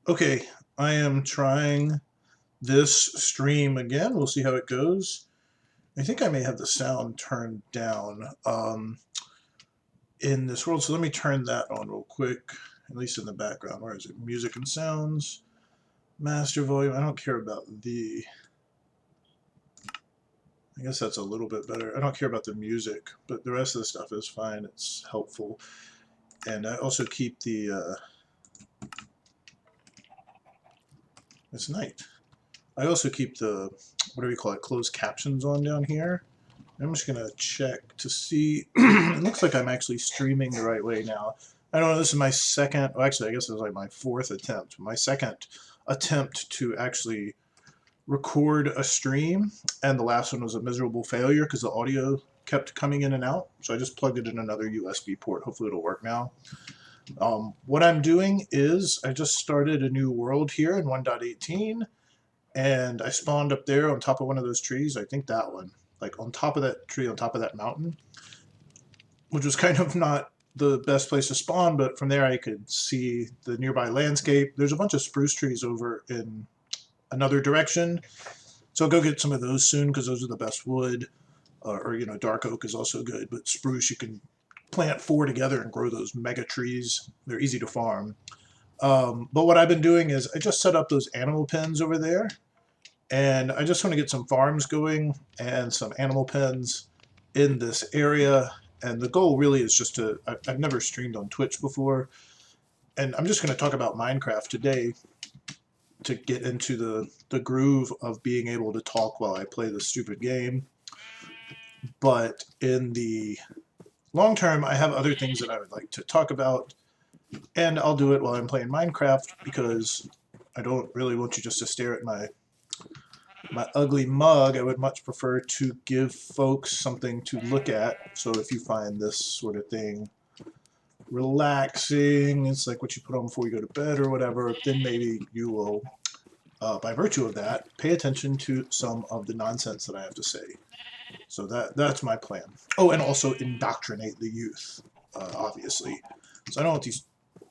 Okay, I am trying this stream again. We'll see how it goes. I think I may have the sound turned down in this world, so let me turn that on real quick, at least in the background. Where is it? Music and sounds, master volume. I don't care about I guess that's a little bit better. I don't care about the music, but the rest of the stuff is fine. It's helpful. And I also keep it's night. I also keep the, what do we call it, closed captions on down here. I'm just going to check to see. It looks like I'm actually streaming the right way now. I don't know, this is my second, well, actually, I guess it was like my fourth attempt. My second attempt to actually record a stream, and the last one was a miserable failure because the audio kept coming in and out. So I just plugged it in another USB port. Hopefully it'll work now. What I'm doing is I just started a new world here in 1.18, and I spawned up there on top of one of those trees. I think that one, like on top of that tree, on top of that mountain, which was kind of not the best place to spawn, but from there I could see the nearby landscape. There's a bunch of spruce trees over in another direction, so I'll go get some of those soon because those are the best wood. Or dark oak is also good, but spruce you can plant four together and grow those mega trees. They're easy to farm. But what I've been doing is I just set up those animal pens over there, and I just want to get some farms going and some animal pens in this area. And the goal really is just to, I've never streamed on Twitch before, and I'm just going to talk about Minecraft today to get into the groove of being able to talk while I play this stupid game. But in the long term, I have other things that I would like to talk about, and I'll do it while I'm playing Minecraft because I don't really want you just to stare at my ugly mug. I would much prefer to give folks something to look at. So if you find this sort of thing relaxing, it's like what you put on before you go to bed or whatever, then maybe you will, by virtue of that, pay attention to some of the nonsense that I have to say. So that's my plan. Oh, and also indoctrinate the youth, obviously. So I don't want these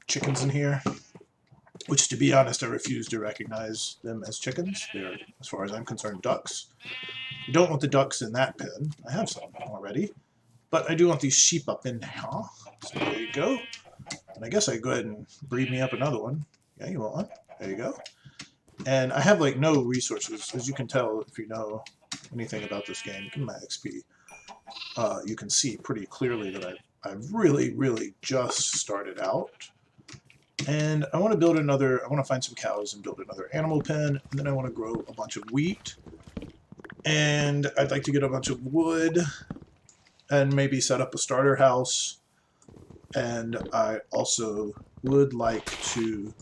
chickens in here, which, to be honest, I refuse to recognize them as chickens. They're, as far as I'm concerned, ducks. I don't want the ducks in that pen. I have some already. But I do want these sheep up in here. So there you go. And I guess I go ahead and breed me up another one. Yeah, you want one? There you go. And I have like no resources, as you can tell if you know anything about this game. Give me my XP. You can see pretty clearly that I've really just started out. And I want to build another, I want to find some cows and build another animal pen, and then I want to grow a bunch of wheat. And I'd like to get a bunch of wood and maybe set up a starter house. And I also would like to,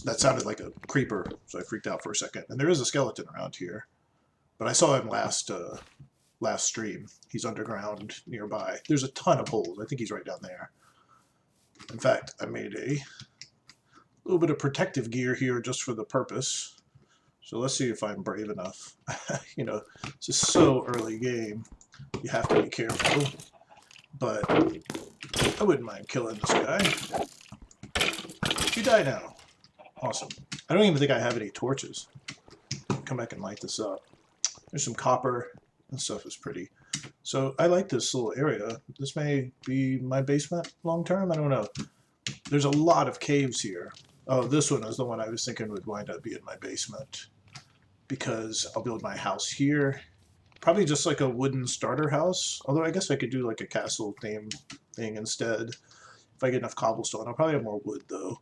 that sounded like a creeper, so I freaked out for a second. And there is a skeleton around here, but I saw him last stream. He's underground nearby. There's a ton of holes. I think he's right down there. In fact, I made a little bit of protective gear here just for the purpose. So let's see if I'm brave enough. It's just so early game. You have to be careful. But I wouldn't mind killing this guy. You die now. Awesome. I don't even think I have any torches. Come back and light this up. There's some copper. This stuff is pretty. So I like this little area. This may be my basement long term. I don't know. There's a lot of caves here. Oh, this one is the one I was thinking would wind up being my basement, because I'll build my house here. Probably just like a wooden starter house. Although I guess I could do like a castle theme thing instead. If I get enough cobblestone. I'll probably have more wood though.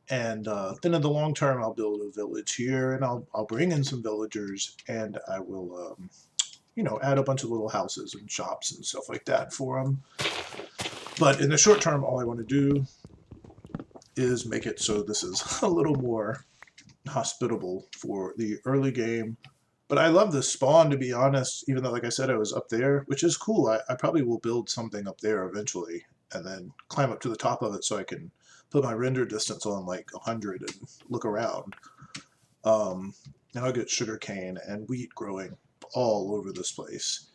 And then in the long term, I'll build a village here, and I'll bring in some villagers, and I will add a bunch of little houses and shops and stuff like that for them. But in the short term, all I want to do is make it so this is a little more hospitable for the early game. But I love this spawn, to be honest, even though, like I said, I was up there, which is cool. I probably will build something up there eventually and then climb up to the top of it so I can put my render distance on like 100 and look around. Now I get sugarcane and wheat growing all over this place.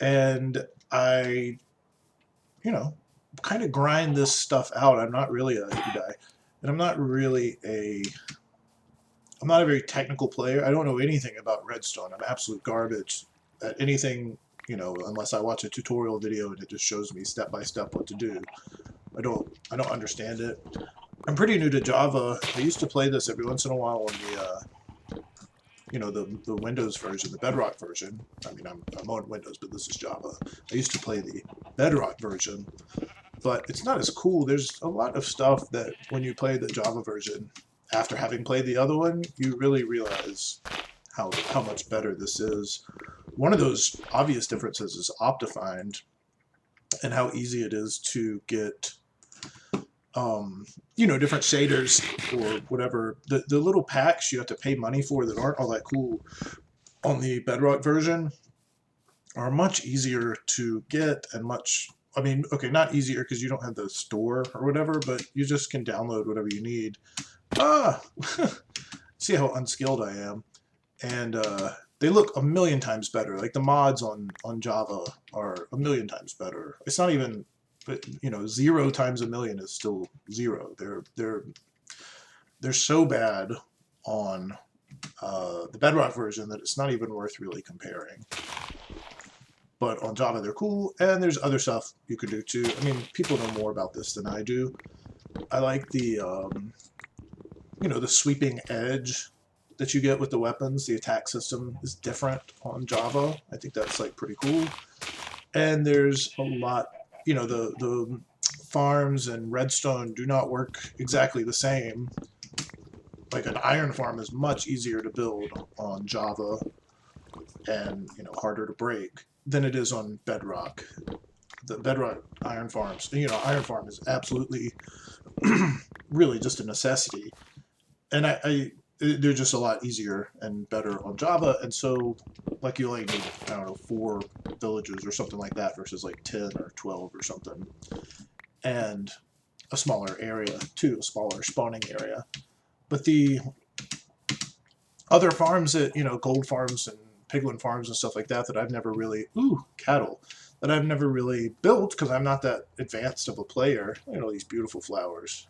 And I, kind of grind this stuff out. I'm not really a guy, and I'm not a very technical player. I don't know anything about redstone. I'm absolute garbage at anything, you know, unless I watch a tutorial video and it just shows me step by step what to do. I don't understand it. I'm pretty new to Java. I used to play this every once in a while on the you know, the Windows version, the Bedrock version. I mean, I'm on Windows, but this is Java. I used to play the Bedrock version, but it's not as cool. There's a lot of stuff that when you play the Java version, after having played the other one, you really realize how much better this is. One of those obvious differences is Optifind and how easy it is to get you know, different shaders or whatever. The little packs you have to pay money for that aren't all that cool on the Bedrock version are much easier to get and much, I mean, okay, not easier because you don't have the store or whatever, but you just can download whatever you need. Ah! See how unskilled I am. And they look a million times better. Like the mods on Java are a million times better. It's not even, you know, 0 times a million is still 0. They're so bad on the Bedrock version that it's not even worth really comparing. But on Java they're cool, and there's other stuff you could do too. I mean, people know more about this than I do. I like the you know, the sweeping edge that you get with the weapons. The attack system is different on Java. I think that's like pretty cool. And there's a lot, you know, the farms and redstone do not work exactly the same. Like an iron farm is much easier to build on Java and, you know, harder to break than it is on Bedrock. The Bedrock iron farms, you know, iron farm is absolutely really just a necessity. And they're just a lot easier and better on Java, and so like you only need, I don't know, 4 villages or something like that versus like 10 or 12 or something, and a smaller area too, a smaller spawning area. But the other farms that, you know, gold farms and piglin farms and stuff like that that I've never really, cattle, that I've never really built because I'm not that advanced of a player. You know, these beautiful flowers.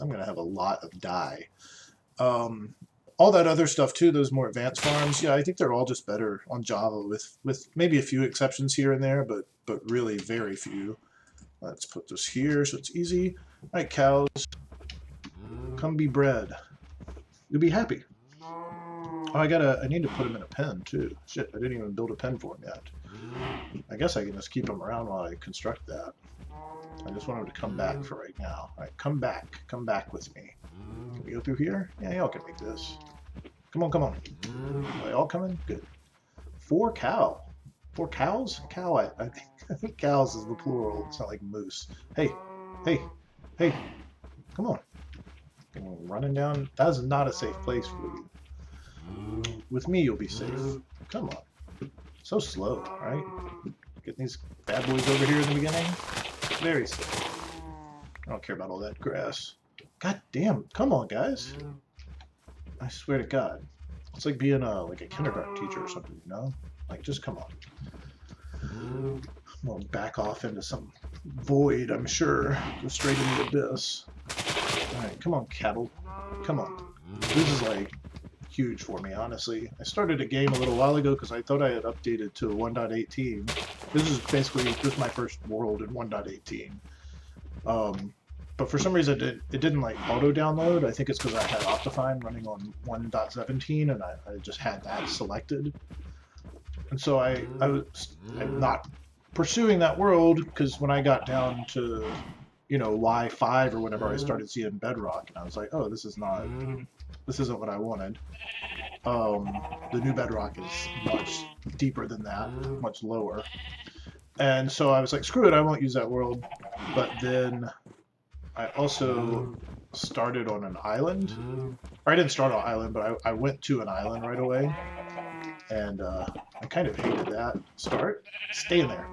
I'm gonna have a lot of dye. All that other stuff too, those more advanced farms, yeah, I think they're all just better on Java with maybe a few exceptions here and there, but really very few. Let's put this here so it's easy. All right, cows, come be bred. You'll be happy. Oh, I need to put them in a pen too. Shit, I didn't even build a pen for them yet. I guess I can just keep them around while I construct that. I just want them to come back for right now. All right, come back with me. Can we go through here? Yeah, y'all can make this. Come on. Are they all coming? Good. 4 cow. 4 cows? Cow, I think cows is the plural. It's not like moose. Hey. Come on. Running down. That is not a safe place for you. With me, you'll be safe. Come on. So slow, right? Getting these bad boys over here in the beginning. Very slow. I don't care about all that grass. God damn, come on, guys. I swear to God. It's like being like a kindergarten teacher or something, you know? Like, just come on. I'm gonna back off into some void, I'm sure. Go straight in the abyss. Alright, come on, cattle. Come on. This is like huge for me, honestly. I started a game a little while ago because I thought I had updated to 1.18. This is basically just my first world in 1.18. But for some reason it didn't like auto download. I think it's because I had Optifind running on 1.17 and I just had that selected. And so I'm not pursuing that world because when I got down to, you know, Y5 or whenever, I started seeing Bedrock and I was like, oh, this isn't what I wanted. The new Bedrock is much deeper than that, much lower. And so I was like, screw it, I won't use that world. But then I also started on an island. Or I didn't start on an island, but I went to an island right away. And I kind of hated that start. Stay in there.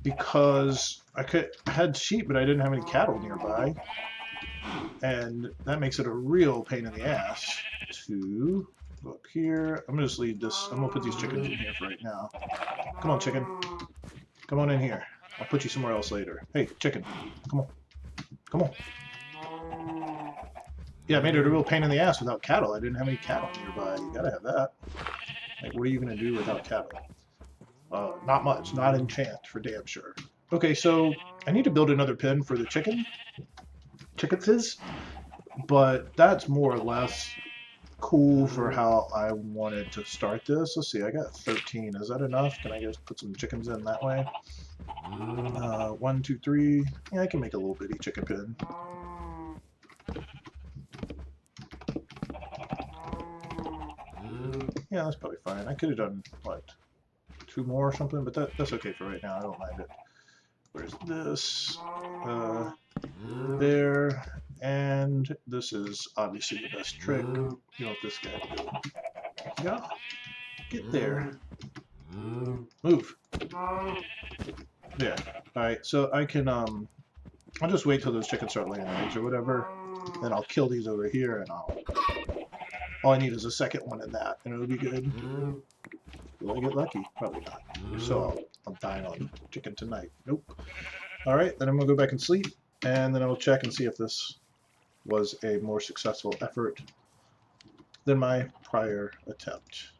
Because I had sheep, but I didn't have any cattle nearby. And that makes it a real pain in the ass to go up here. I'm gonna just leave this. I'm gonna put these chickens in here for right now. Come on, chicken. Come on in here. I'll put you somewhere else later. Hey, chicken, come on, come on. Yeah, I made it a real pain in the ass without cattle. I didn't have any cattle nearby. You gotta have that. Like, what are you gonna do without cattle? Not much. Not enchant, for damn sure. Okay, so I need to build another pen for the chickens, but that's more or less cool for how I wanted to start this. Let's see, I got 13. Is that enough? Can I just put some chickens in that way? 1, 2, 3. Yeah, I can make a little bitty chicken pen. Yeah, that's probably fine. I could have done, what, 2 more or something, but that's okay for right now. I don't mind it. Where's this? There. And this is obviously the best trick. You know what this guy do. Yeah. Get there. Move. There. Alright, so I can, I'll just wait till those chickens start laying eggs or whatever. Then I'll kill these over here and all I need is a second one in that and it'll be good. Will I get lucky? Probably not. So I'll dine on chicken tonight. Nope. Alright, then I'm going to go back and sleep, and then I will check and see if this was a more successful effort than my prior attempt.